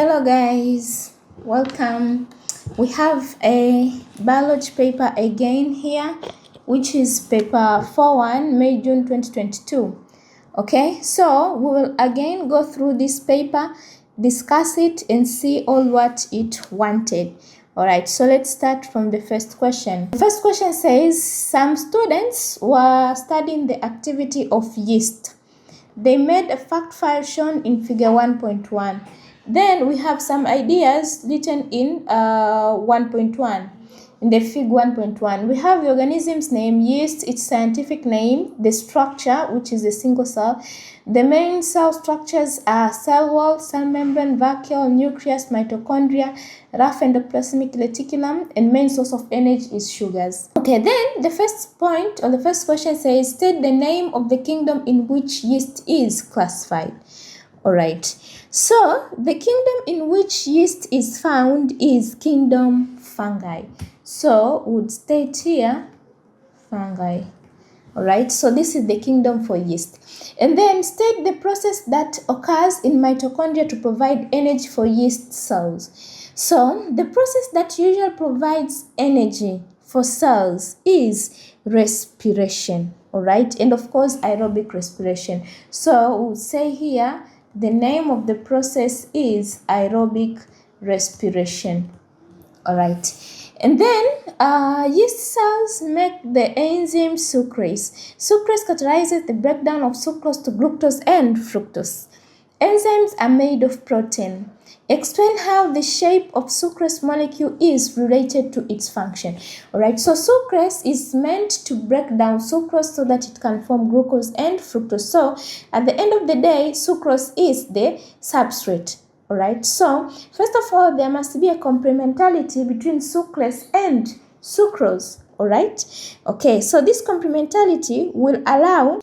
Hello guys, welcome. We have a biology paper again here, which is paper 4-1, May, June 2022. Okay, so we will again go through this paper, discuss it and see all what it wanted. Alright, so let's start from the first question. The first question says, some students were studying the activity of yeast. They made a fact file shown in figure 1.1. Then we have some ideas written in 1.1. In the fig 1.1, we have the organism's name, yeast, its scientific name, the structure, which is a single cell. The main cell structures are cell wall, cell membrane, vacuole, nucleus, mitochondria, rough endoplasmic reticulum, and main source of energy is sugars. Okay, then the first point or the first question says, state the name of the kingdom in which yeast is classified. Alright, so the kingdom in which yeast is found is kingdom fungi. So we would state here fungi. Alright, so this is the kingdom for yeast. And then state the process that occurs in mitochondria to provide energy for yeast cells. So the process that usually provides energy for cells is respiration. Alright, and of course aerobic respiration. So we'll say here the name of the process is aerobic respiration. Alright. And then yeast cells make the enzyme sucrase. Sucrase catalyzes the breakdown of sucrose to glucose and fructose. Enzymes are made of protein. Explain how the shape of sucrase molecule is related to its function. Alright, so sucrase is meant to break down sucrose so that it can form glucose and fructose. So at the end of the day, sucrose is the substrate. Alright, so first of all, there must be a complementarity between sucrase and sucrose. Alright, okay, so this complementarity will allow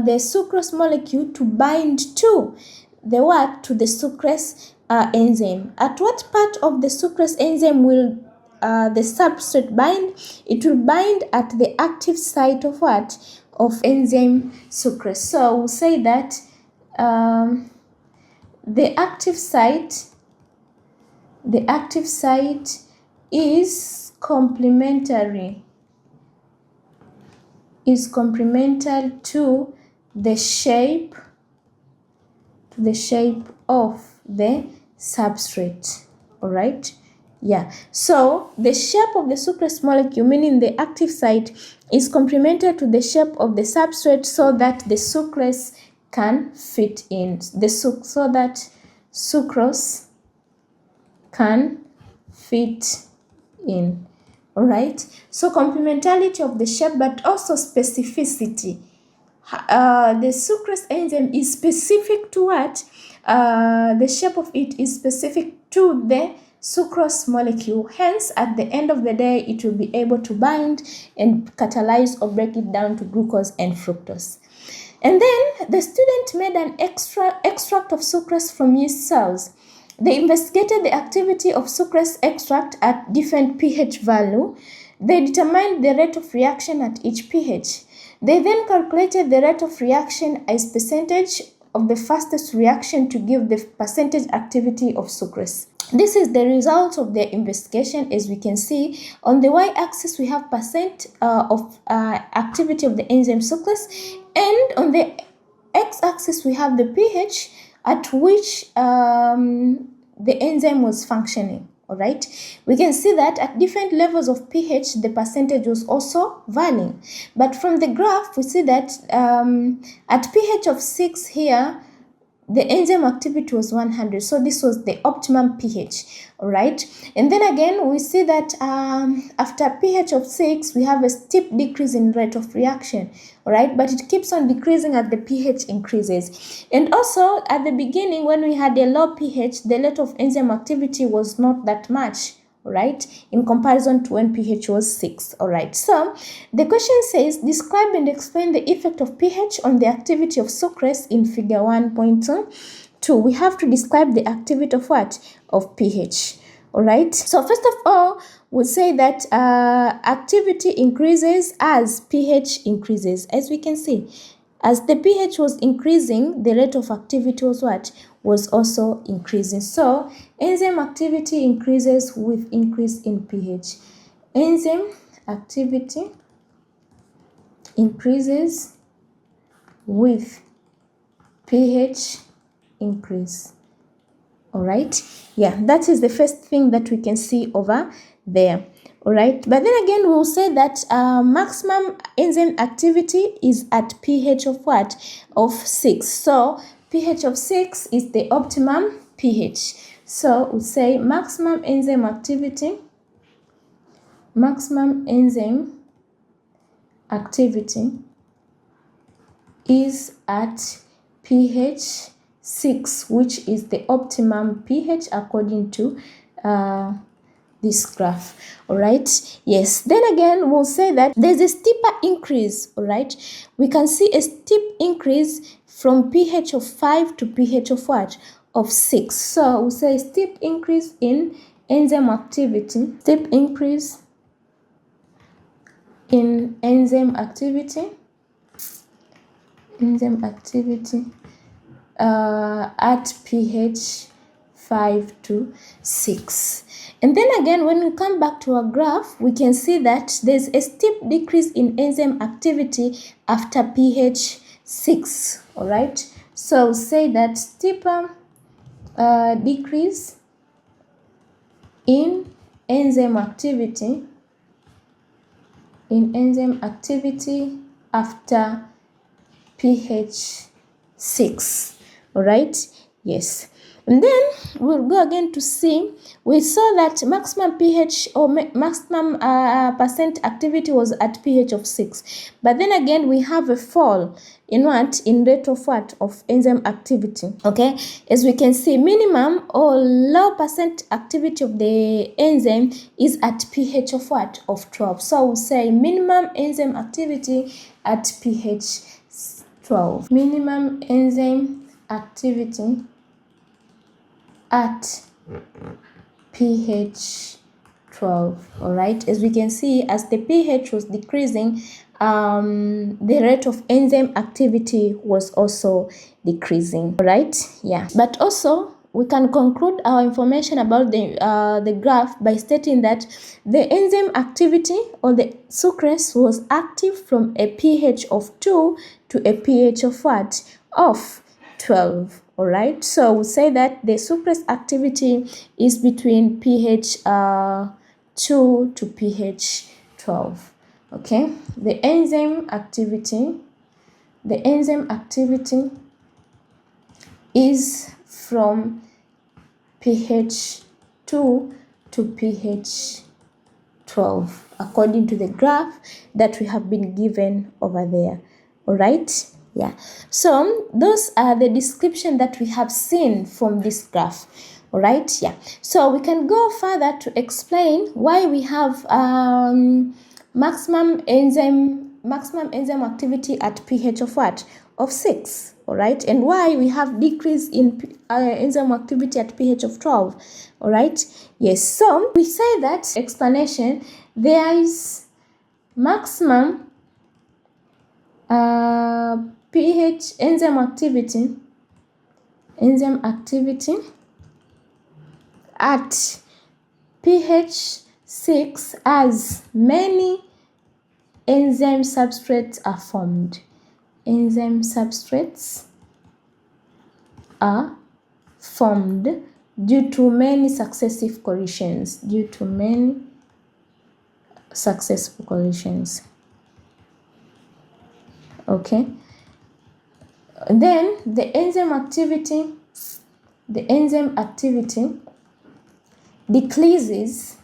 the sucrose molecule to bind to the what? To the sucrase enzyme. At what part of the sucrase enzyme will the substrate bind? It will bind at the active site of what? Of enzyme sucrase. So we'll say that the active site is complementary to the shape of the substrate. Alright, yeah, so the shape of the sucrase molecule, meaning the active site, is complementary to the shape of the substrate so that the sucrase can fit in, so that sucrose can fit in. Alright, so complementarity of the shape but also specificity. The sucrase enzyme is specific to what? The shape of it is specific to the sucrose molecule. Hence, at the end of the day, it will be able to bind and catalyze or break it down to glucose and fructose. And then the student made an extract of sucrase from yeast cells. They investigated the activity of sucrase extract at different pH value. They determined the rate of reaction at each pH. They then calculated the rate of reaction as percentage of the fastest reaction to give the percentage activity of sucrase. This is the result of their investigation. As we can see, on the y-axis we have percent of activity of the enzyme sucrase, and on the x-axis we have the pH at which the enzyme was functioning. Alright, we can see that at different levels of pH, the percentage was also varying. But from the graph, we see that at pH of 6 here, the enzyme activity was 100. So this was the optimum pH. Alright, and then again, we see that after pH of 6, we have a steep decrease in rate of reaction. Alright, but it keeps on decreasing as the pH increases. And also, at the beginning, when we had a low pH, the rate of enzyme activity was not that much. Alright, in comparison to when pH was 6. Alright, so the question says, describe and explain the effect of pH on the activity of sucrase in figure 1.2. We have to describe the activity of what? Of pH. Alright, so first of all, we'll say that activity increases as pH increases. As we can see, as the pH was increasing, the rate of activity was what? was also increasing. So enzyme activity increases with increase in pH. Enzyme activity increases with pH increase. All right, yeah, that is the first thing that we can see over there. All right, but then again we'll say that maximum enzyme activity is at pH of what? Of 6. So pH of 6 is the optimum pH. So we'll say maximum enzyme activity is at pH 6, which is the optimum pH according to this graph. All right, yes, then again we'll say that there's a steeper increase. All right, we can see a steep increase from pH of 5 to pH of what? Of 6. So we'll say steep increase in enzyme activity, at pH 5 to 6. And then again, when we come back to our graph, we can see that there's a steep decrease in enzyme activity after pH 6. All right, so say that steeper decrease in enzyme activity after pH 6. All right, yes. And then we'll go again to see, we saw that maximum pH or maximum percent activity was at pH of 6. But then again, we have a fall in what? In rate of what? Of enzyme activity. Okay, as we can see, minimum or low percent activity of the enzyme is at pH of what? Of 12. So we'll say minimum enzyme activity at pH 12. Minimum enzyme activity at pH 12. All right, as we can see, as the pH was decreasing, the rate of enzyme activity was also decreasing. All right, yeah, but also we can conclude our information about the graph by stating that the enzyme activity or the sucrase was active from a pH of 2 to a pH of what? Of 12. All right, so we say that the sucrase activity is between pH 2 to pH 12. Okay, the enzyme activity is from pH 2 to pH 12 according to the graph that we have been given over there. All right, yeah, so those are the description that we have seen from this graph. All right, yeah, so we can go further to explain why we have maximum enzyme activity at pH of what? Of 6. All right, and why we have decrease in enzyme activity at pH of 12. All right, yes, so we say that explanation, there is maximum pH enzyme activity at pH 6 as many enzyme substrates are formed. Enzyme substrates are formed due to many successive collisions. Okay, then the enzyme activity decreases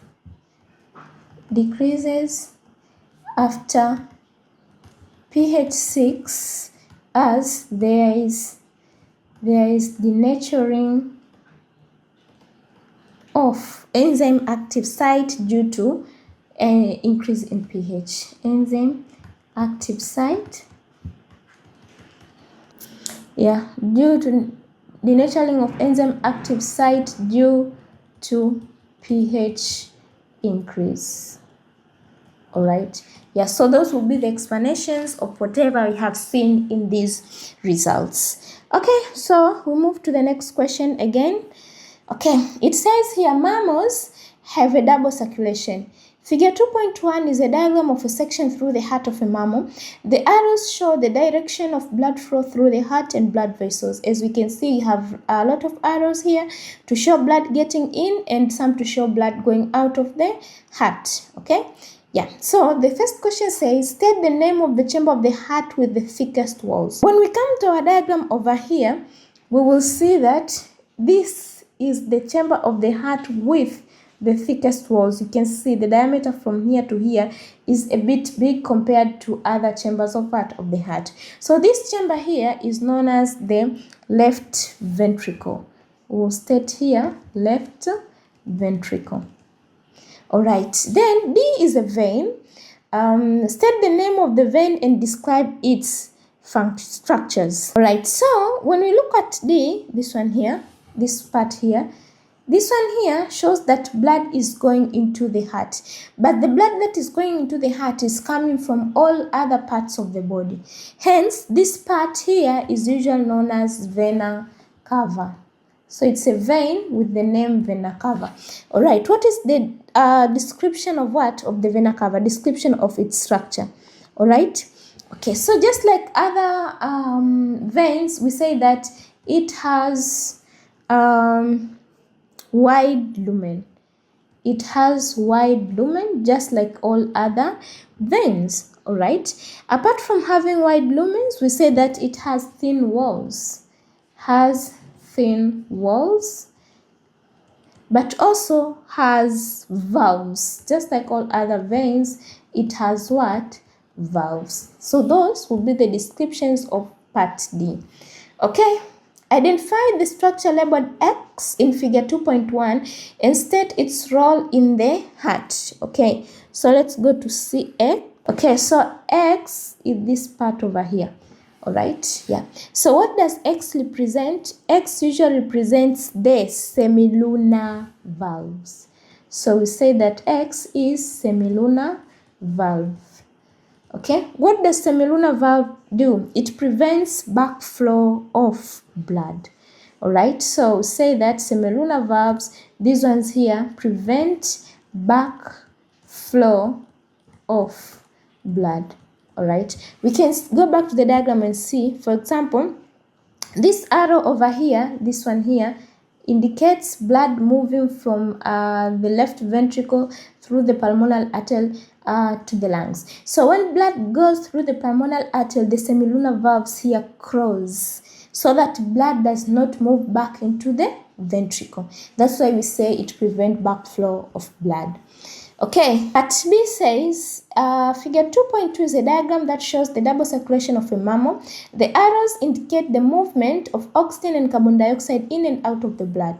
after pH 6 as there is denaturing of enzyme active site due to an increase in pH. Enzyme active site, yeah, due to denaturing of enzyme active site due to pH increase. All right, yeah, so those will be the explanations of whatever we have seen in these results. Okay, so we move to the next question again. Okay, it says here mammals have a double circulation. Figure 2.1 is a diagram of a section through the heart of a mammal. The arrows show the direction of blood flow through the heart and blood vessels. As we can see, you have a lot of arrows here to show blood getting in and some to show blood going out of the heart. Okay, yeah. So the first question says, state the name of the chamber of the heart with the thickest walls. When we come to our diagram over here, we will see that this is the chamber of the heart with the thickest walls. You can see the diameter from here to here is a bit big compared to other chambers of the heart. So this chamber here is known as the left ventricle. We'll state here left ventricle. All right, then D is a vein. State the name of the vein and describe its structures. All right, so when we look at D, this one here, this part here, this one here shows that blood is going into the heart, but the blood that is going into the heart is coming from all other parts of the body. Hence, this part here is usually known as vena cava. So it's a vein with the name vena cava. All right, what is the description of what? Of the vena cava, description of its structure. All right. Okay, so just like other veins, we say that it has wide lumen. It has wide lumen just like all other veins. All right. Apart from having wide lumens, we say that it has thin walls. Has thin walls, but also has valves. Just like all other veins, it has what? Valves. So those will be the descriptions of part D. Okay. Identify the structure labeled X in figure 2.1 and state its role in the heart. Okay, so let's go to see X. Okay, so X is this part over here. All right, yeah. So what does X represent? X usually represents the semilunar valves. So we say that X is semilunar valve. Okay, what does semilunar valve do? It prevents backflow of blood. All right, so say that semilunar valves, these ones here, prevent backflow of blood. All right, we can go back to the diagram and see, for example, this arrow over here, this one here, indicates blood moving from the left ventricle through the pulmonary artery to the lungs. So when blood goes through the pulmonary artery, the semilunar valves here close so that blood does not move back into the ventricle. That's why we say it prevents backflow of blood. Okay, part B says, figure 2.2 is a diagram that shows the double circulation of a mammal. The arrows indicate the movement of oxygen and carbon dioxide in and out of the blood.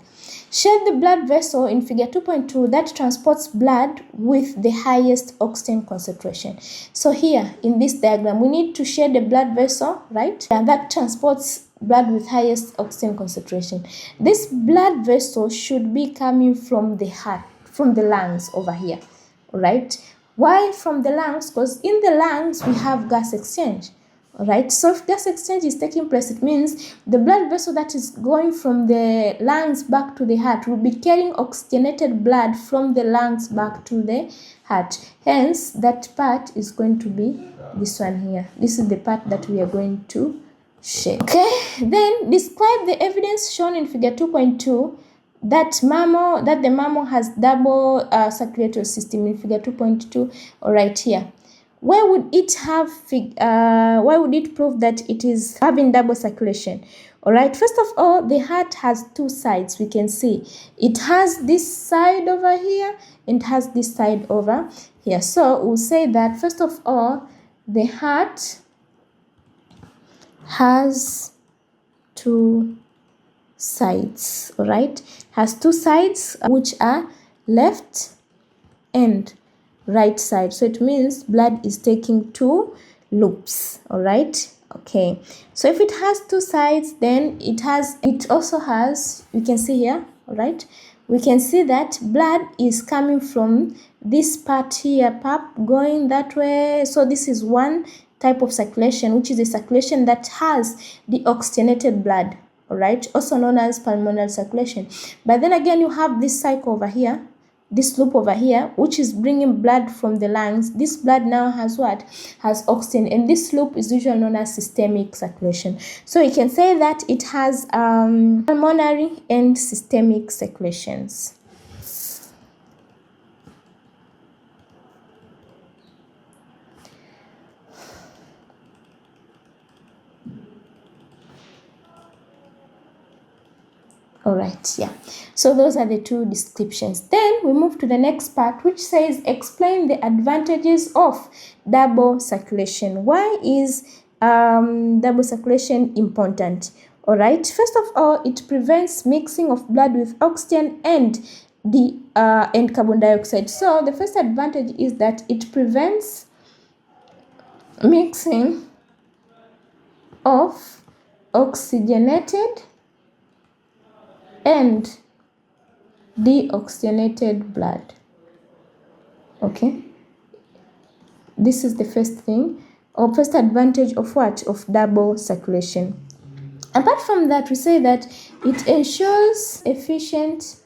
Shade the blood vessel in figure 2.2 that transports blood with the highest oxygen concentration. So here in this diagram, we need to shade the blood vessel, right? And that transports blood with highest oxygen concentration. This blood vessel should be coming from the heart, from the lungs over here, right? Why from the lungs? Because in the lungs we have gas exchange. All right, so if gas exchange is taking place, it means the blood vessel that is going from the lungs back to the heart will be carrying oxygenated blood from the lungs back to the heart. Hence, that part is going to be this one here. This is the part that we are going to shade. Okay, then describe the evidence shown in figure 2.2 that the mammal has double circulatory system in figure 2.2, or right here. Where would it have why would it prove that it is having double circulation? All right, first of all, the heart has two sides. We can see it has this side over here and has this side over here. So we'll say that first of all, the heart has two sides. All right, has two sides which are left and right side. So it means blood is taking two loops. All right, okay, so if it has two sides, then it also has, we can see here, all right, we can see that blood is coming from this part here, pap, going that way. So this is one type of circulation, which is a circulation that has deoxygenated blood, all right, also known as pulmonary circulation. But then again, you have this cycle over here, this loop over here, which is bringing blood from the lungs. This blood now has what? Has oxygen, and this loop is usually known as systemic circulation. So you can say that it has pulmonary and systemic circulations. All right, yeah. So those are the two descriptions. Then we move to the next part, which says explain the advantages of double circulation. Why is double circulation important? All right. First of all, it prevents mixing of blood with oxygen and carbon dioxide. So the first advantage is that it prevents mixing of oxygenated and deoxygenated blood. Okay, this is the first thing, or first advantage of what? Of double circulation. Apart from that, we say that it ensures efficient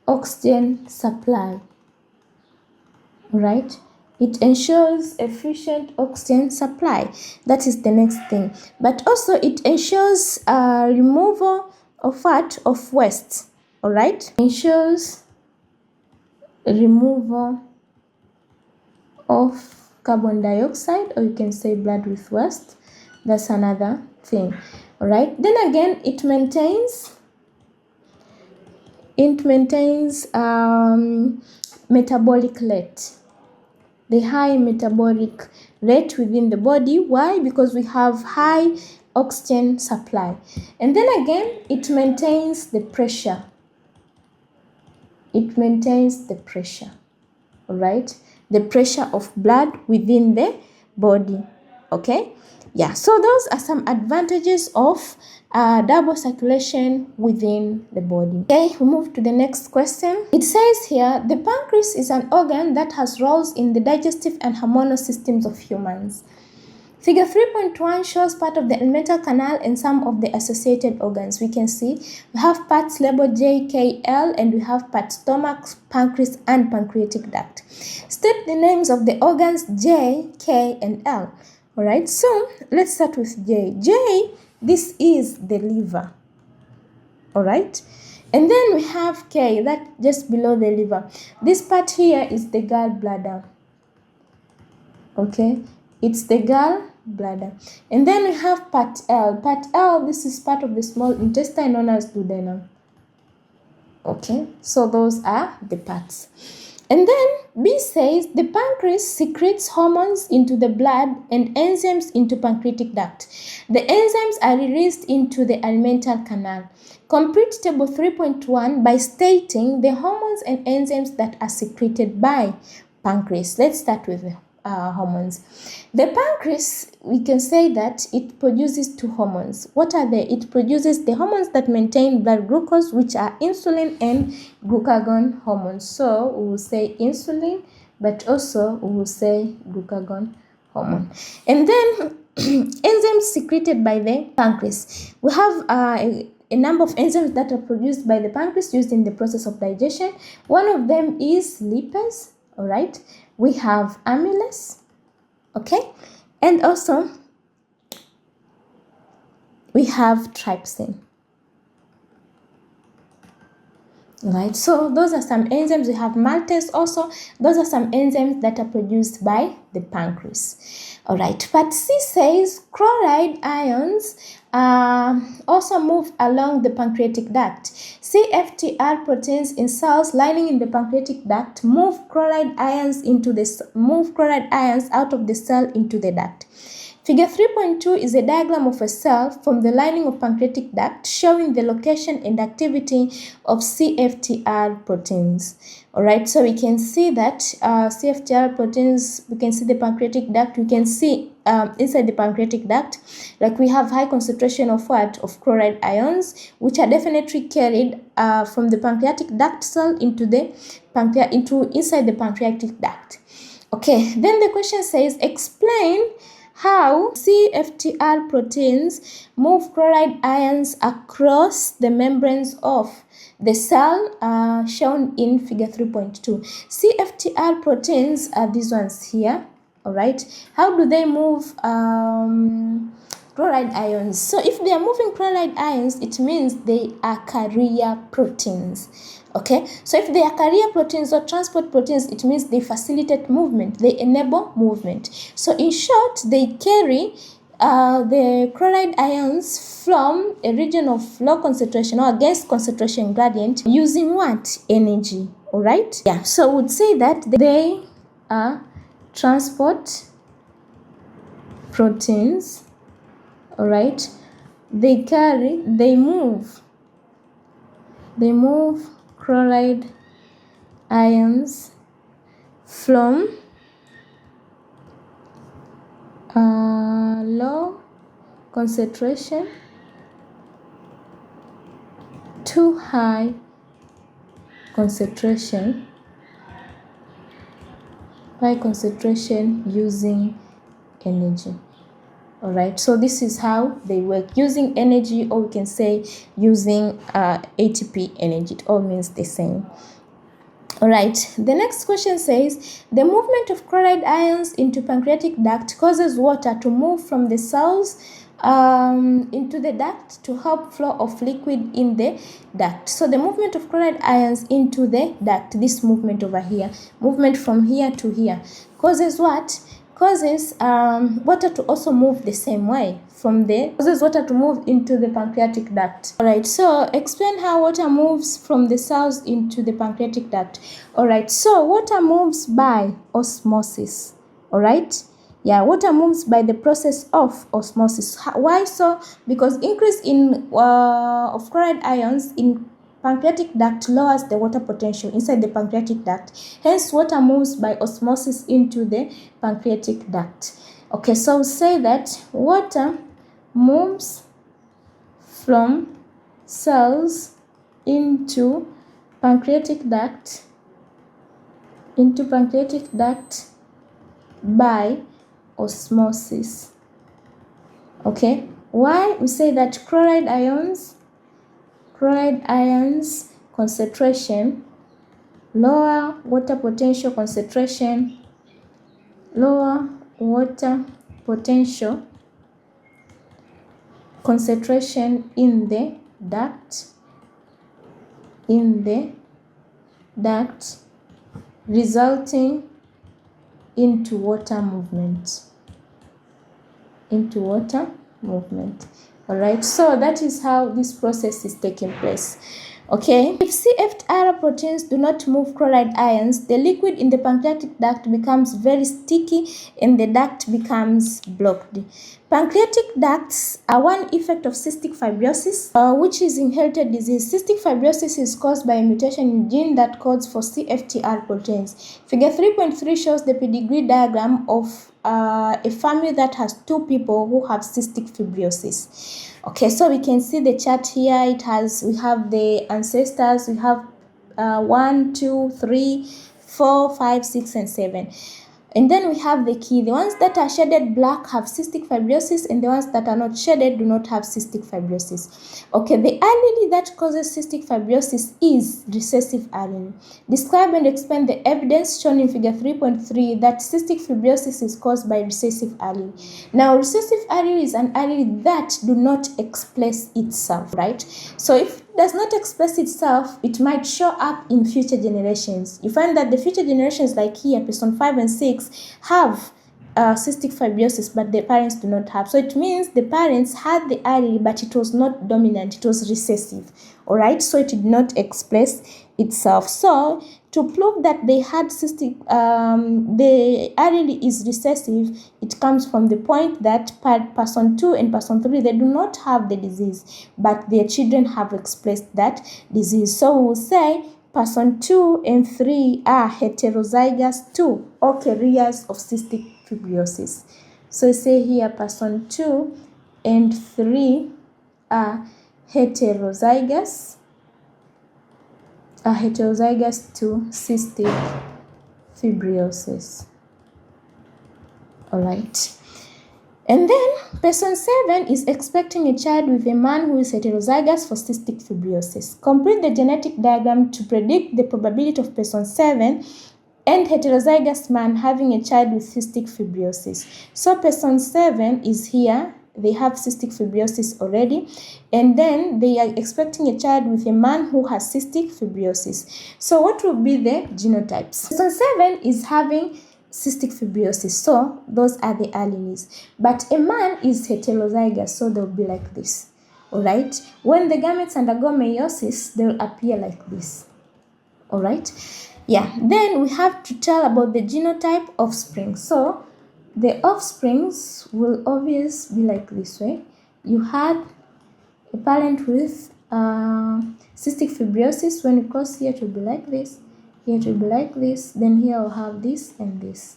oxygen supply. Right? It ensures efficient oxygen supply. That is the next thing. But also it ensures removal of what? Of waste. All right? Ensures removal of carbon dioxide, or you can say blood with waste. That's another thing. All right? Then again, it maintains metabolic rate. The high metabolic rate within the body. Why? Because we have high oxygen supply. And then again, it maintains the pressure. It maintains the pressure, all right? The pressure of blood within the body, okay? Yeah, so those are some advantages of double circulation within the body. Okay, we move to the next question. It says here, the pancreas is an organ that has roles in the digestive and hormonal systems of humans. Figure 3.1 shows part of the alimental canal and some of the associated organs. We can see we have parts labeled J, K, L, and we have parts stomach, pancreas, and pancreatic duct. State the names of the organs J, K, and L. All right, so let's start with J. J, this is the liver. All right, and then we have K, that just below the liver. This part here is the gallbladder. Okay, it's the gallbladder. And then we have part L. Part L, this is part of the small intestine known as duodenum. Okay, so those are the parts. And then B says the pancreas secretes hormones into the blood and enzymes into pancreatic duct. The enzymes are released into the alimental canal. Complete table 3.1 by stating the hormones and enzymes that are secreted by pancreas. Let's start with the hormones. The pancreas, we can say that it produces two hormones. What are they? It produces the hormones that maintain blood glucose, which are insulin and glucagon hormones. So we will say insulin, but also we will say glucagon hormone. And then enzymes secreted by the pancreas. We have a number of enzymes that are produced by the pancreas used in the process of digestion. One of them is lipase, all right? We have amylase, okay? And also, we have trypsin. Right, so those are some enzymes. We have maltase also. Those are some enzymes that are produced by the pancreas. All right, part C says chloride ions also move along the pancreatic duct. CFTR proteins in cells lining in the pancreatic duct move chloride ions out of the cell into the duct. Figure 3.2 is a diagram of a cell from the lining of pancreatic duct showing the location and activity of CFTR proteins. All right, so we can see that CFTR proteins, we can see the pancreatic duct, we can see inside the pancreatic duct, like we have high concentration of what? Of chloride ions, which are definitely carried from the pancreatic duct cell into the inside the pancreatic duct. Okay, then the question says, explain how CFTR proteins move chloride ions across the membranes of the cell, shown in figure 3.2. CFTR proteins are these ones here. All right. How do they move chloride ions? So if they are moving chloride ions, it means they are carrier proteins. Okay, so if they are carrier proteins or transport proteins, it means they facilitate movement, they enable movement. So in short, they carry the chloride ions from a region of low concentration or against concentration gradient using what? Energy. All right. Yeah. So we would say that they are transport proteins. All right. They move chloride ions from low concentration to high concentration using energy. All right, so this is how they work, using energy, or we can say using ATP energy. It all means the same. All right, the next question says, the movement of chloride ions into pancreatic duct causes water to move from the cells into the duct to help flow of liquid in the duct. So the movement of chloride ions into the duct, this movement over here, movement from here to here, causes what? Causes water to also move the same way causes water to move into the pancreatic duct. All right, so explain how water moves from the cells into the pancreatic duct. All right, so water moves by osmosis. All right, yeah, water moves by the process of osmosis. Why so? Because increase in of chloride ions in pancreatic duct lowers the water potential inside the pancreatic duct. Hence, water moves by osmosis into the pancreatic duct. Okay, so we'll say that water moves from cells into pancreatic duct by osmosis. Okay, why? We say that chloride ions concentration, lower water potential concentration, in the duct, resulting into water movement. All right, so that is how this process is taking place. Okay, if CFTR proteins do not move chloride ions, the liquid in the pancreatic duct becomes very sticky and the duct becomes blocked. Pancreatic ducts are one effect of cystic fibrosis, which is inherited disease. Cystic fibrosis is caused by a mutation in gene that codes for CFTR proteins. Figure 3.3 shows the pedigree diagram of a family that has two people who have cystic fibrosis. Okay, so we can see the chart here. We have the ancestors. We have 1, 2, 3, 4, 5, 6, and 7. And then we have the key. The ones that are shaded black have cystic fibrosis, and the ones that are not shaded do not have cystic fibrosis. Okay, the allele that causes cystic fibrosis is recessive allele. Describe and explain the evidence shown in figure 3.3 that cystic fibrosis is caused by recessive allele. Now, recessive allele is an allele that do not express itself, right? So if it does not express itself, it might show up in future generations. You find that the future generations, like here, person 5 and 6, have cystic fibrosis, but the parents do not have. So it means the parents had the allele, but it was not dominant, it was recessive. All right, so it did not express itself. So to prove that they had cystic, the allele is recessive, it comes from the point that person 2 and person 3, they do not have the disease, but their children have expressed that disease. So we will say person 2 and 3 are heterozygous 2 or carriers of cystic fibrosis. So say here person 2 and 3 are heterozygous to cystic fibrosis. All right. And then person 7 is expecting a child with a man who is heterozygous for cystic fibrosis. Complete the genetic diagram to predict the probability of person 7 and heterozygous man having a child with cystic fibrosis. So person 7 is here. They have cystic fibrosis already, and then they are expecting a child with a man who has cystic fibrosis. So what will be the genotypes? Person 7 is having cystic fibrosis, so those are the alleles. But a man is heterozygous, so they'll be like this. Alright? When the gametes undergo meiosis, they'll appear like this. Alright? Yeah. Then we have to tell about the genotype offspring. So the offsprings will always be like this way. You had a parent with cystic fibrosis. When it goes here, it will be like this. Here it will be like this. Then here I'll have this and this.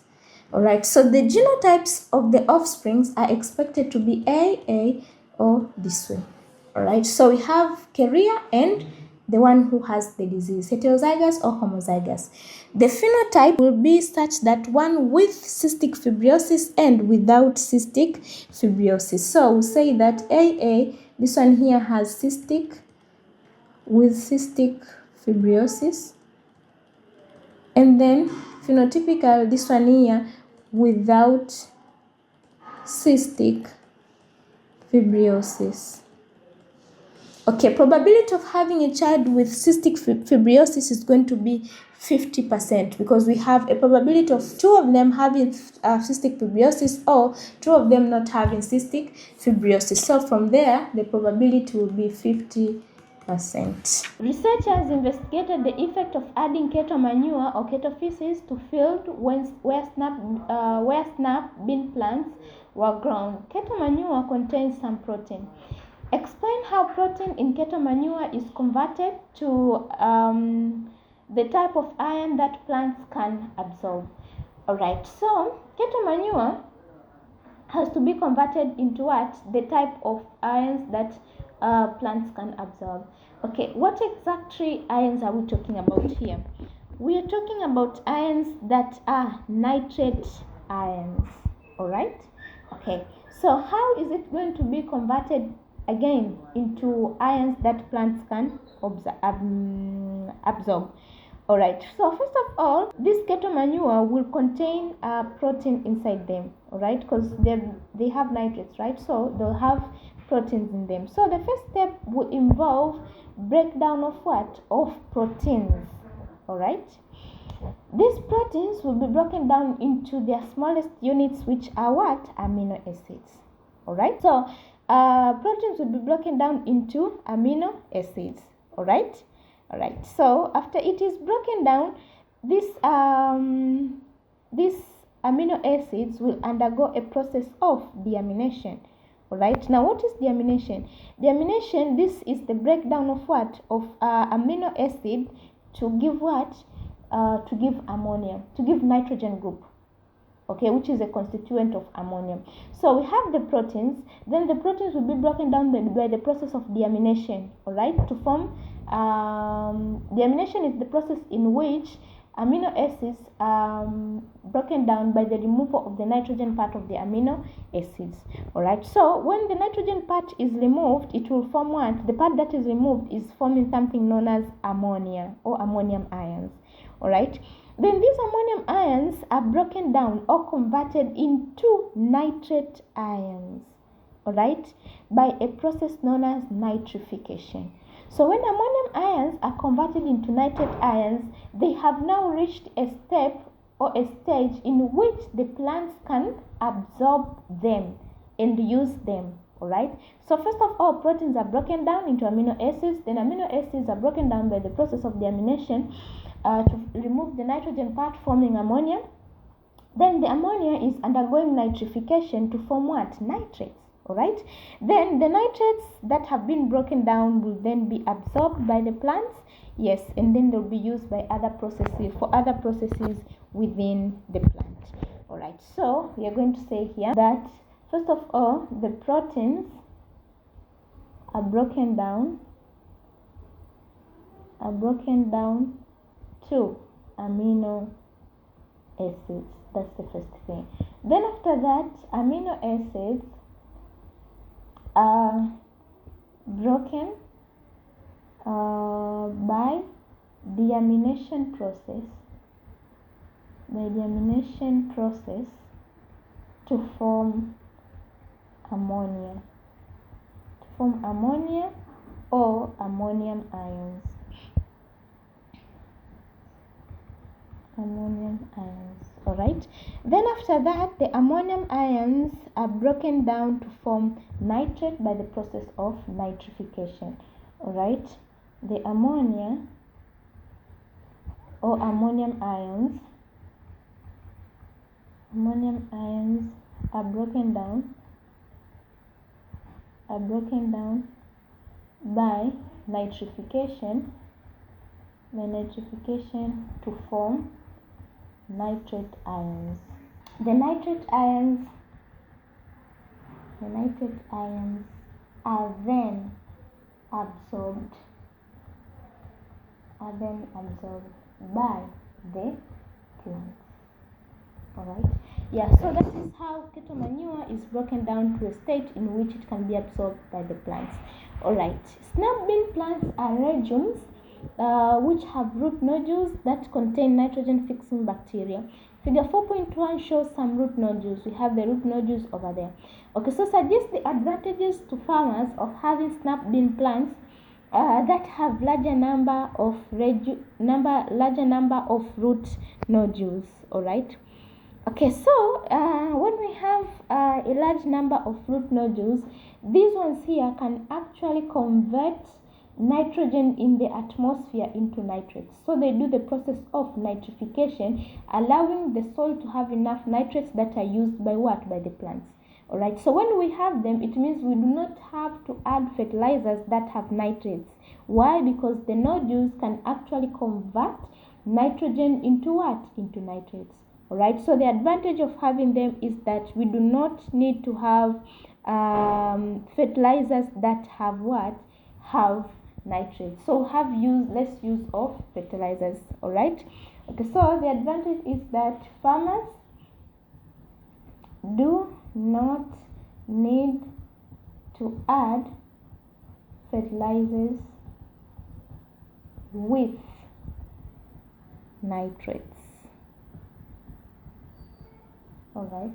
Alright, so the genotypes of the offsprings are expected to be A, or this way. Alright, so we have carrier and the one who has the disease, heterozygous or homozygous. The phenotype will be such that one with cystic fibrosis and without cystic fibrosis. So we'll say that AA, this one here has cystic with cystic fibrosis. And then phenotypical, this one here without cystic fibrosis. Okay, probability of having a child with cystic fibrosis is going to be 50% because we have a probability of 2 of them having cystic fibrosis or 2 of them not having cystic fibrosis. So from there, the probability will be 50%. Researchers investigated the effect of adding keto manure or keto feces to field where snap bean plants were grown. Keto manure contains some protein. Explain how protein in keto manure is converted to the type of iron that plants can absorb. Alright, so keto manure has to be converted into what? The type of ions that plants can absorb. Okay, what exactly ions are we talking about here? We are talking about ions that are nitrate ions. Alright? Okay, so how is it going to be converted again into ions that plants can absorb? Alright, so first of all, this keto manure will contain protein inside them, alright, because they have nitrates, right? So they'll have proteins in them. So the first step will involve breakdown of what? Of proteins, alright? These proteins will be broken down into their smallest units, which are what? Amino acids, alright? So proteins will be broken down into amino acids, alright? Alright, so after it is broken down, these amino acids will undergo a process of deamination. Alright, now what is deamination? Deamination, this is the breakdown of what? Of amino acid to give what? To give ammonia, to give nitrogen group. Okay, which is a constituent of ammonium. So we have the proteins, then the proteins will be broken down by the process of deamination, alright, to form deamination is the process in which amino acids are broken down by the removal of the nitrogen part of the amino acids, alright. So when the nitrogen part is removed, it will form what? The part that is removed is forming something known as ammonia or ammonium ions, alright. Then these ammonium ions are broken down or converted into nitrate ions, alright, by a process known as nitrification. So when ammonium ions are converted into nitrate ions, they have now reached a step or a stage in which the plants can absorb them and use them, alright. So first of all, proteins are broken down into amino acids, then amino acids are broken down by the process of deamination to remove the nitrogen part, forming ammonia. Then the ammonia is undergoing nitrification to form what? Nitrates, alright. Then the nitrates that have been broken down will then be absorbed by the plants, yes, and then they'll be used by other processes, for other processes within the plant, alright. So we are going to say here that first of all, the proteins are broken down to amino acids. That's the first thing. Then after that, amino acids are broken by deamination process. The deamination process to form ammonia. To form ammonia or ammonium ions. Ammonium ions. Alright. Then after that, the ammonium ions are broken down to form nitrate by the process of nitrification. Alright. The ammonia or ammonium ions are broken down by nitrification to form nitrate ions. The nitrate ions are then absorbed by the plants. Alright. Yeah, so that is how keto manure is broken down to a state in which it can be absorbed by the plants. Alright. Snap bean plants are legumes which have root nodules that contain nitrogen fixing bacteria. Figure 4.1 shows some root nodules. We have the root nodules over there. Okay, so suggest the advantages to farmers of having snap bean plants that have larger number of root nodules. All right. Okay, so when we have a large number of root nodules, these ones here can actually convert nitrogen in the atmosphere into nitrates. So they do the process of nitrification, allowing the soil to have enough nitrates that are used by what? By the plants. Alright, so when we have them, it means we do not have to add fertilizers that have nitrates. Why? Because the nodules can actually convert nitrogen into what? Into nitrates. Alright, so the advantage of having them is that we do not need to have fertilizers that have what? Have nitrates. So have less use of fertilizers. Alright. Okay, so the advantage is that farmers do not need to add fertilizers with nitrates. Alright.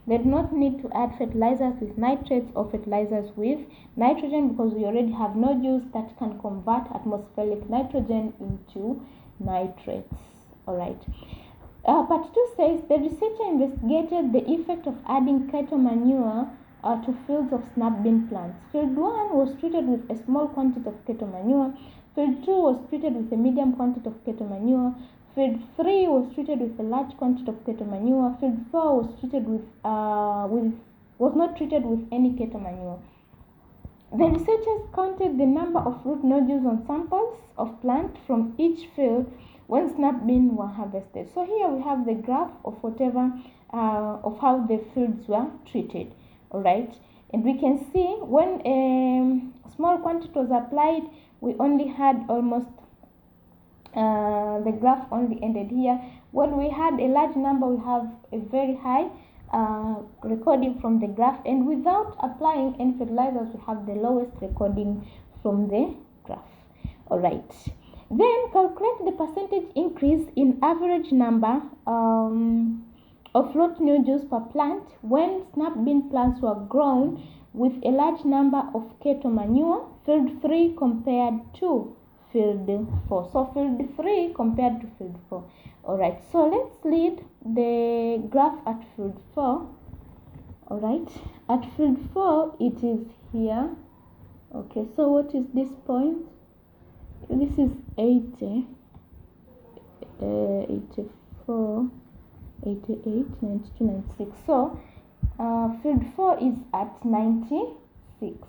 They do not need to add fertilizers with nitrates or fertilizers with nitrogen because we already have nodules that can convert atmospheric nitrogen into nitrates. Alright. Part 2 says the researcher investigated the effect of adding keto manure to fields of snap bean plants. Field 1 was treated with a small quantity of keto manure. Field 2 was treated with a medium quantity of keto manure. Field 3 was treated with a large quantity of keto manure. Field 4 was treated was not treated with any keto manure. The researchers counted the number of root nodules on samples of plant from each field when snap beans were harvested. So here we have the graph of of how the fields were treated. Alright, and we can see when a small quantity was applied, we only had almost the graph only ended here. When we had a large number, we have a very high recording from the graph, and without applying any fertilizers, we have the lowest recording from the graph. Alright, then calculate the percentage increase in average number of root nodules per plant when snap bean plants were grown with a large number of keto manure, field 3 compared to field 4. So field 3 compared to field 4. Alright, so let's read the graph at field 4. Alright, at field 4 it is here. Okay, so what is this point? This is 80, 84, 88, 92, 96. So field 4 is at 96.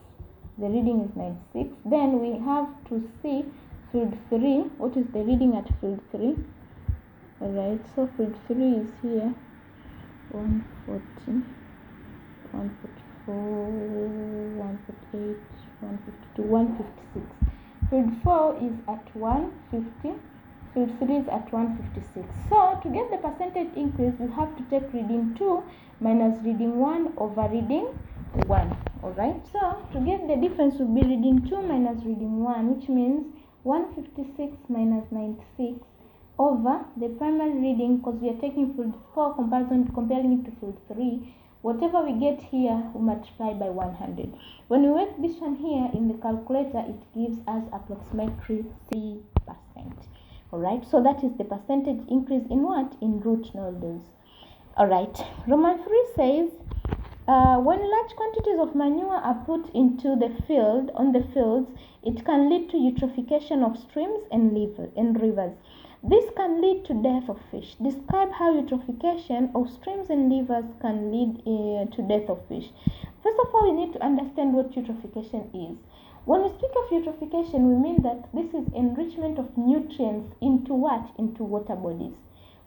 The reading is 96. Then we have to see field 3. What is the reading at field 3? Alright, so field 3 is here. 140, 144, 148, 152, 156. Field 4 is at 156. field 3 is at 156. So to get the percentage increase, we have to take reading 2 minus reading 1 over reading 1. Alright, so to get the difference will be reading 2 minus reading 1, which means 156 minus 96 over the primary reading, because we are taking field 4 comparing it to field 3. Whatever we get here, we multiply by 100. When we work this one here in the calculator, it gives us approximately 3%. Alright, so that is the percentage increase in what? In root nodules. Alright, Roman 3 says, when large quantities of manure are put into the field, on the fields, it can lead to eutrophication of streams and rivers. This can lead to death of fish. Describe how eutrophication of streams and rivers can lead to death of fish. First of all, we need to understand what eutrophication is. When we speak of eutrophication, we mean that this is enrichment of nutrients into what? Into water bodies.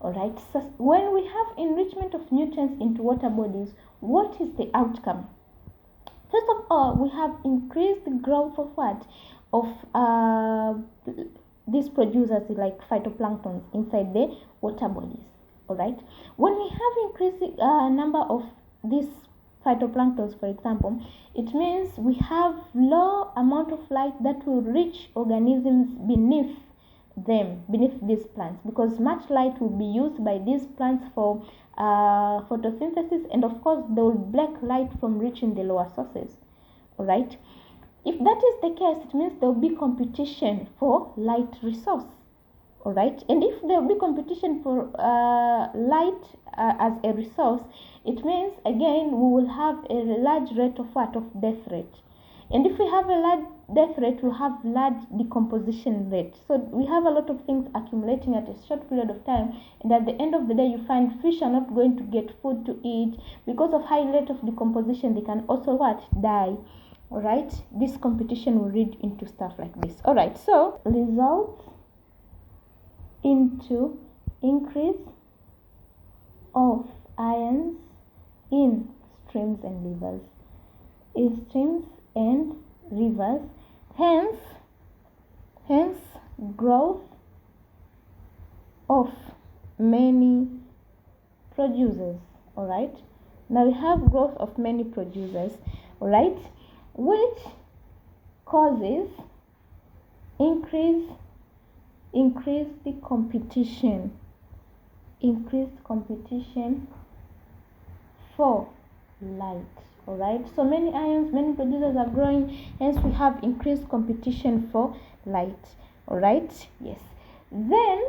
Alright, so when we have enrichment of nutrients into water bodies, what is the outcome? First of all, we have increased the growth of what? Of these producers like phytoplanktons inside the water bodies. Alright, when we have increased number of these phytoplanktons, for example, it means we have low amount of light that will reach organisms beneath these plants, because much light will be used by these plants for photosynthesis, and of course they will block light from reaching the lower sources. Alright, if that is the case, it means there will be competition for light resource. Alright, and if there will be competition for light as a resource, it means again we will have a large rate of what? Of death rate. And if we have a large death rate, we have large decomposition rate. So we have a lot of things accumulating at a short period of time, and at the end of the day you find fish are not going to get food to eat. Because of high rate of decomposition, they can also what? Die. Alright, this competition will lead into stuff like this. Alright, so results into increase of ions in streams and rivers. In streams and rivers, hence growth of many producers. Alright, now we have growth of many producers, alright, which causes increased competition for light. Alright, so many ions, many producers are growing, hence we have increased competition for light. Alright, yes. Then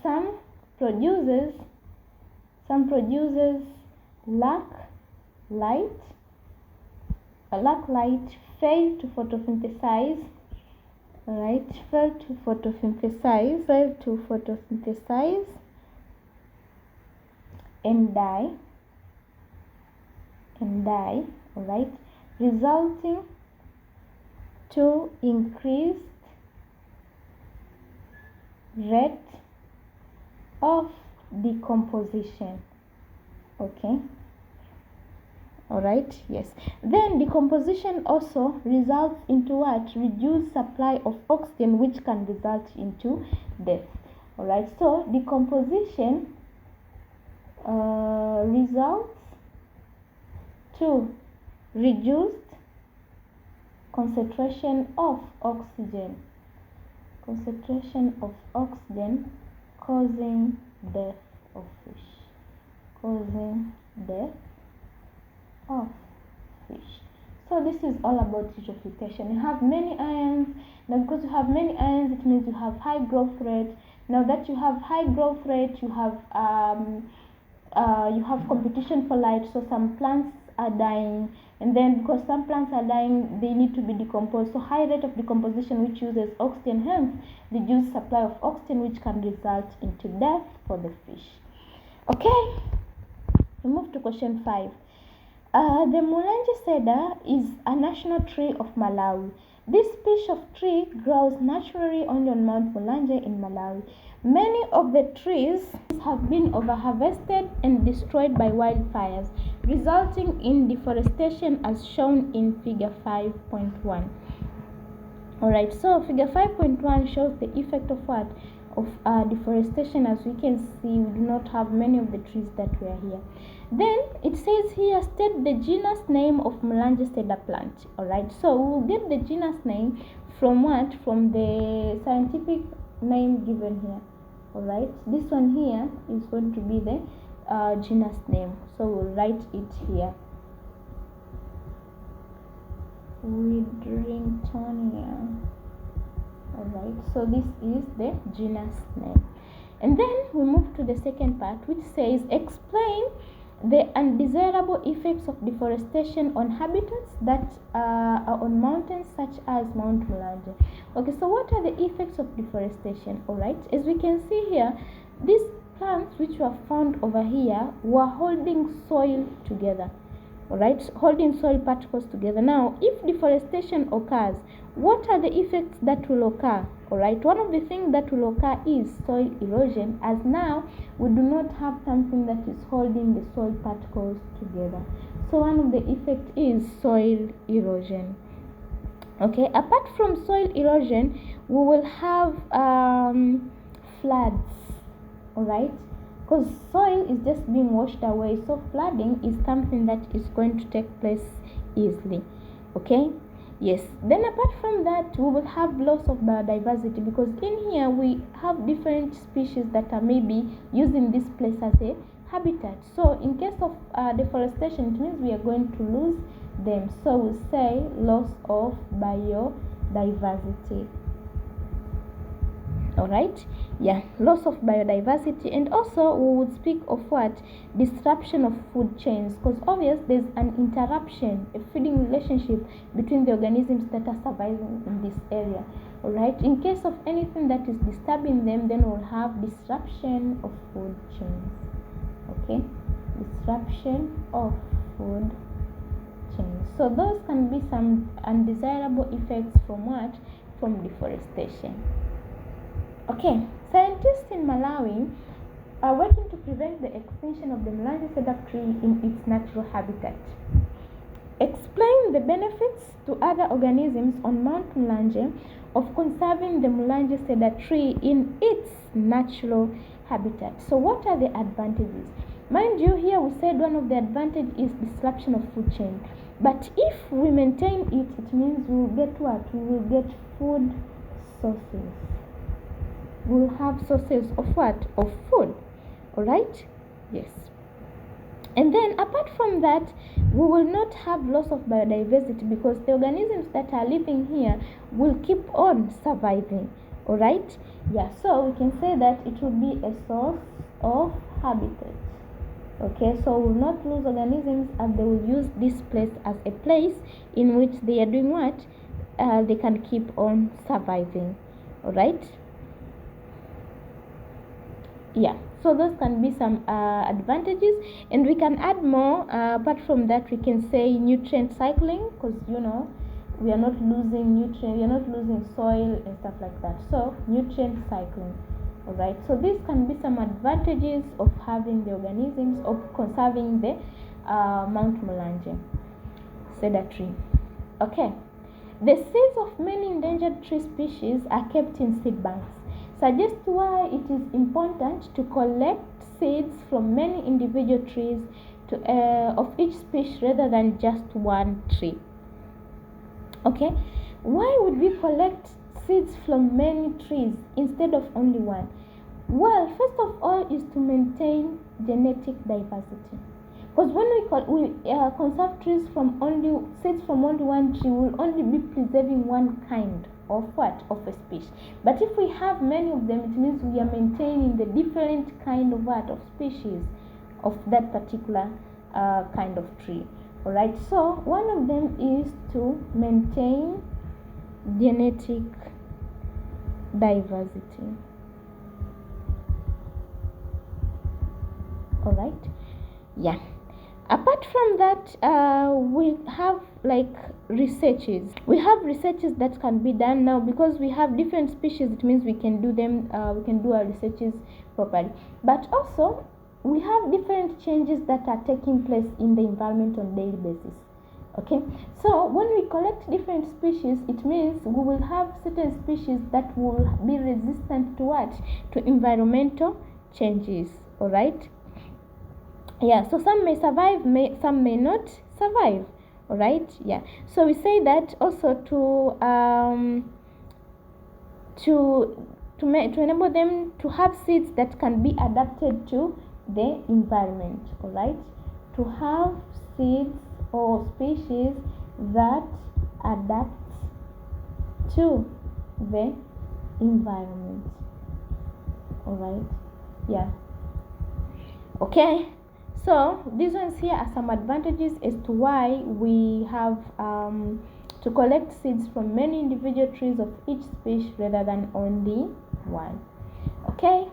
some producers lack light, fail to photosynthesize. Alright, fail to photosynthesize and die. Alright, resulting to increased rate of decomposition. Okay, alright, yes. Then decomposition also results into what? Reduced supply of oxygen, which can result into death. Alright, so decomposition results to reduced concentration of oxygen, causing death of fish. So this is all about eutrophication. You have many ions. Now because you have many ions, it means you have high growth rate. Now that you have high growth rate, you have competition for light. So some plants are dying, and then because some plants are dying, they need to be decomposed. So high rate of decomposition, which uses oxygen, hence reduced supply of oxygen, which can result into death for the fish. Okay, we move to question 5. The Mulanje cedar is a national tree of Malawi. This species of tree grows naturally only on Mount Mulanje in Malawi. Many of the trees have been overharvested and destroyed by wildfires, resulting in deforestation as shown in figure 5.1. Alright, so figure 5.1 shows the effect of what? of deforestation. As we can see, we do not have many of the trees that were here. Then it says here, state the genus name of Melangiostrata plant. Alright, so we will get the genus name from what? From the scientific name given here. Alright, this one here is going to be the genus name, so we'll write it here. Witheringtonia. Alright, so this is the genus name. And then we move to the second part, which says explain the undesirable effects of deforestation on habitats that are on mountains such as Mount Mulanje. Okay, so what are the effects of deforestation? Alright, as we can see here, these plants which were found over here were holding soil together. Alright, holding soil particles together. Now, if deforestation occurs, what are the effects that will occur? Alright, one of the things that will occur is soil erosion, as now we do not have something that is holding the soil particles together. So one of the effects is soil erosion. Okay, apart from soil erosion, we will have floods. Alright, because soil is just being washed away, so flooding is something that is going to take place easily. Okay, yes. Then apart from that, we will have loss of biodiversity, because in here we have different species that are maybe using this place as a habitat. So in case of deforestation, it means we are going to lose them. So we say loss of biodiversity. Alright, yeah, loss of biodiversity. And also we would speak of what? Disruption of food chains, because obviously there's an interruption, a feeding relationship between the organisms that are surviving in this area. Alright, in case of anything that is disturbing them, then we'll have disruption of food chains. Okay, disruption of food chains. So those can be some undesirable effects from what? From deforestation. Okay, scientists in Malawi are working to prevent the extinction of the Melangiostrata tree in its natural habitat. Explain the benefits to other organisms on Mount Mulanje of conserving the Melangiostrata tree in its natural habitat. So what are the advantages? Mind you, here we said one of the advantages is disruption of food chain. But if we maintain it, it means we will get what? We will get food sources. We will have sources of what? Of food. Alright? Yes. And then apart from that, we will not have loss of biodiversity, because the organisms that are living here will keep on surviving. Alright? Yeah, so we can say that it will be a source of habitat. Okay, so we will not lose organisms, as they will use this place as a place in which they are doing what? They can keep on surviving. Alright? Yeah, so those can be some advantages, and we can add more. Apart from that, we can say nutrient cycling, because you know we are not losing nutrients, we are not losing soil and stuff like that. So nutrient cycling. Alright, so these can be some advantages of having the organisms, of conserving the Mount Mulanje cedar tree. Okay, the seeds of many endangered tree species are kept in seed banks. Suggest why it is important to collect seeds from many individual trees of each species rather than just one tree. Okay, why would we collect seeds from many trees instead of only one? Well, first of all is to maintain genetic diversity. Because when we conserve trees from seeds from only one tree, we will only be preserving one kind of what? Of a species. But if we have many of them, it means we are maintaining the different kind of what? Of species of that particular kind of tree. Alright, so one of them is to maintain genetic diversity. Alright, yeah. Apart from that, we have like researches. We have researches that can be done now, because we have different species. It means we can do them. We can do our researches properly. But also, we have different changes that are taking place in the environment on a daily basis. Okay, so when we collect different species, it means we will have certain species that will be resistant to what? To environmental changes. All right. Yeah, so some may survive, some may not survive. All right. Yeah, so we say that also to enable them to have seeds that can be adapted to the environment. All right, to have seeds or species that adapt to the environment. All right. Yeah. Okay, so these ones here are some advantages as to why we have to collect seeds from many individual trees of each species rather than only one. Okay,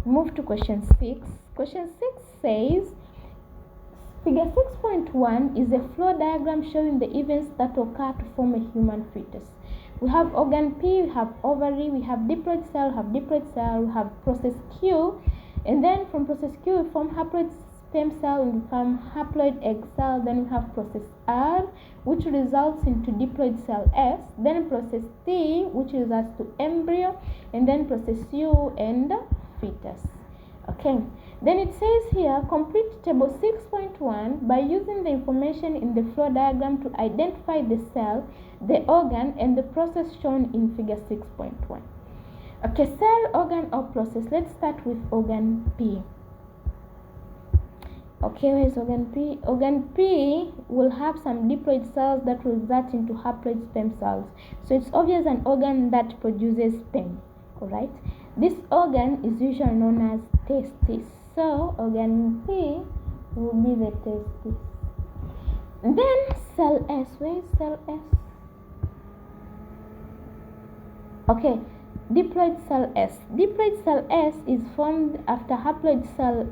move to question 6. Question 6 says, figure 6.1 is a flow diagram showing the events that occur to form a human fetus. We have organ P, we have ovary, we have diploid cell, we have process Q, and then from process Q we form haploid sperm cell, we form haploid egg cell, then we have process R, which results into diploid cell S, then process T, which results to embryo, and then process U and fetus. Okay, then it says here, complete table 6.1 by using the information in the flow diagram to identify the cell, the organ, and the process shown in figure 6.1. Okay, cell, organ, or process. Let's start with organ P. Okay, where's organ P? Organ P will have some diploid cells that will result into haploid sperm cells. So it's obvious an organ that produces sperm. Alright, this organ is usually known as testis. So organ P will be the testis. And then cell S. Where is cell S? Okay, diploid cell S. Diploid cell S is formed after haploid cell,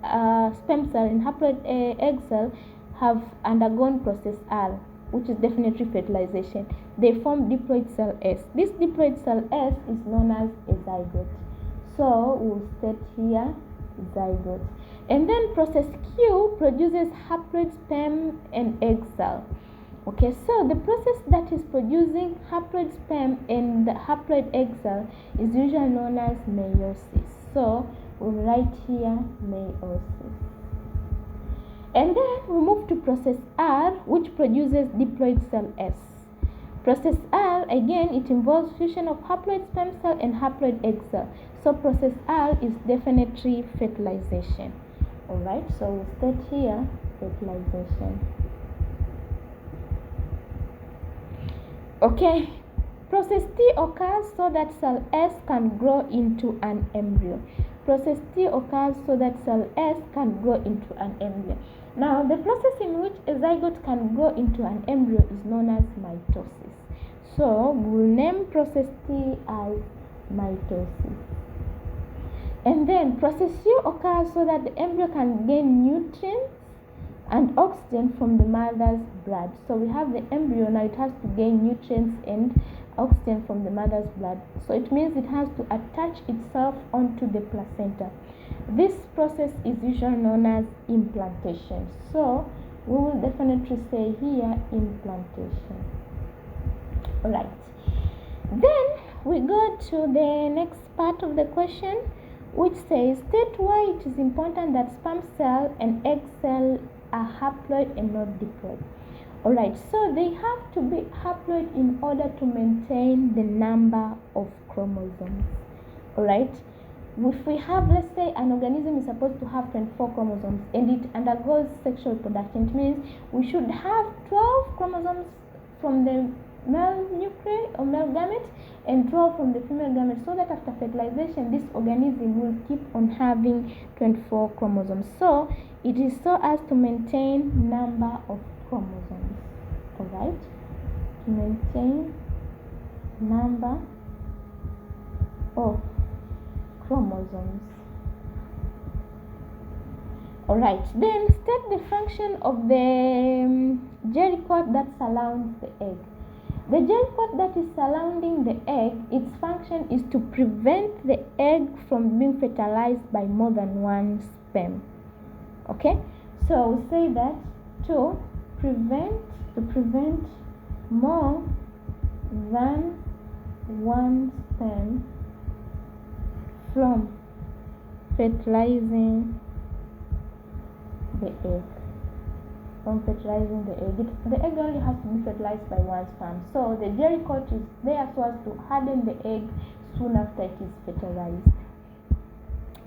sperm cell and haploid egg cell have undergone process R, which is definitely fertilization. They form diploid cell S. This diploid cell S is known as a zygote. So we'll state here zygote. And then process Q produces haploid sperm and egg cell. Okay, so the process that is producing haploid sperm and haploid egg cell is usually known as meiosis. So we'll write here meiosis. And then we move to process R, which produces diploid cell S. Process R, again, it involves fusion of haploid sperm cell and haploid egg cell. So process R is definitely fertilization. Alright, so we'll start here fertilization. Okay, process T occurs so that cell S can grow into an embryo. Process T occurs so that cell S can grow into an embryo. Now, the process in which a zygote can grow into an embryo is known as mitosis. So, we'll name process T as mitosis. And then process U occurs so that the embryo can gain nutrients and oxygen from the mother's blood. So we have the embryo, now it has to gain nutrients and oxygen from the mother's blood. So it means it has to attach itself onto the placenta. This process is usually known as implantation. So we will definitely say here implantation. Alright. Then we go to the next part of the question, which says, state why it is important that sperm cell and egg cell are haploid and not diploid. Alright, so they have to be haploid in order to maintain the number of chromosomes. Alright, if we have, let's say, an organism is supposed to have 24 chromosomes and it undergoes sexual reproduction, it means we should have 12 chromosomes from the male nuclei or male gamete and 12 from the female gamete, so that after fertilization this organism will keep on having 24 chromosomes. So it is so as to maintain number of chromosomes. Alright, to maintain number of chromosomes. Alright, then state the function of the gel coat that surrounds the egg. The gel coat that is surrounding the egg, its function is to prevent the egg from being fertilized by more than one sperm. Okay, so we say that to prevent more than one sperm from fertilizing the egg. The egg only has to be fertilized by one sperm. So the jelly coat is there so as to harden the egg soon after it is fertilized.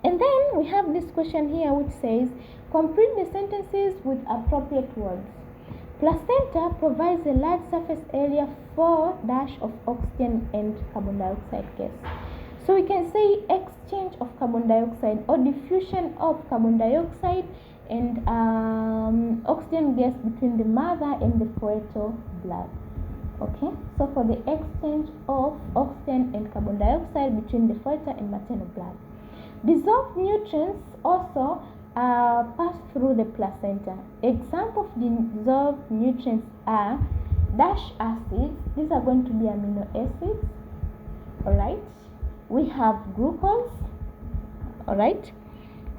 And then we have this question here which says, complete the sentences with appropriate words. Placenta provides a large surface area for dash of oxygen and carbon dioxide gas. So we can say exchange of carbon dioxide or diffusion of carbon dioxide and oxygen gas between the mother and the fetal blood. Okay, so for the exchange of oxygen and carbon dioxide between the fetal and maternal blood. Dissolved nutrients also pass through the placenta. Examples of dissolved nutrients are dash acids. These are going to be amino acids. Alright. We have glucose. Alright.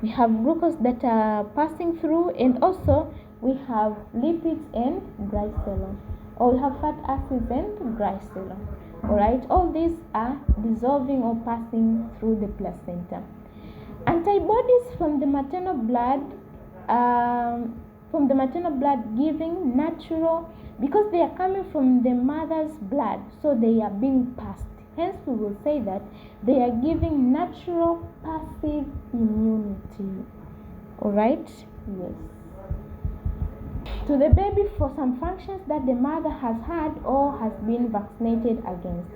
We have glucose that are passing through, and also we have lipids and glycerol. Or we have fat acids and glycerol. Alright. All these are dissolving or passing through the placenta. Antibodies from the maternal blood, giving natural, because they are coming from the mother's blood, so they are being passed. Hence, we will say that they are giving natural passive immunity. Alright? Yes. To the baby for some functions that the mother has had or has been vaccinated against.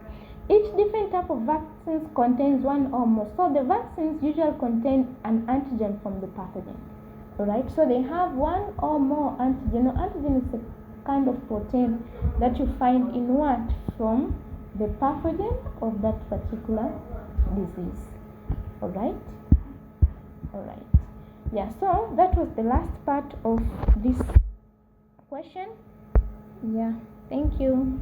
Each different type of vaccines contains one or more. So the vaccines usually contain an antigen from the pathogen. Alright, so they have one or more antigen. Antigen is a kind of protein that you find in what? From the pathogen of that particular disease. Alright? Alright. Yeah, so that was the last part of this question. Yeah, thank you.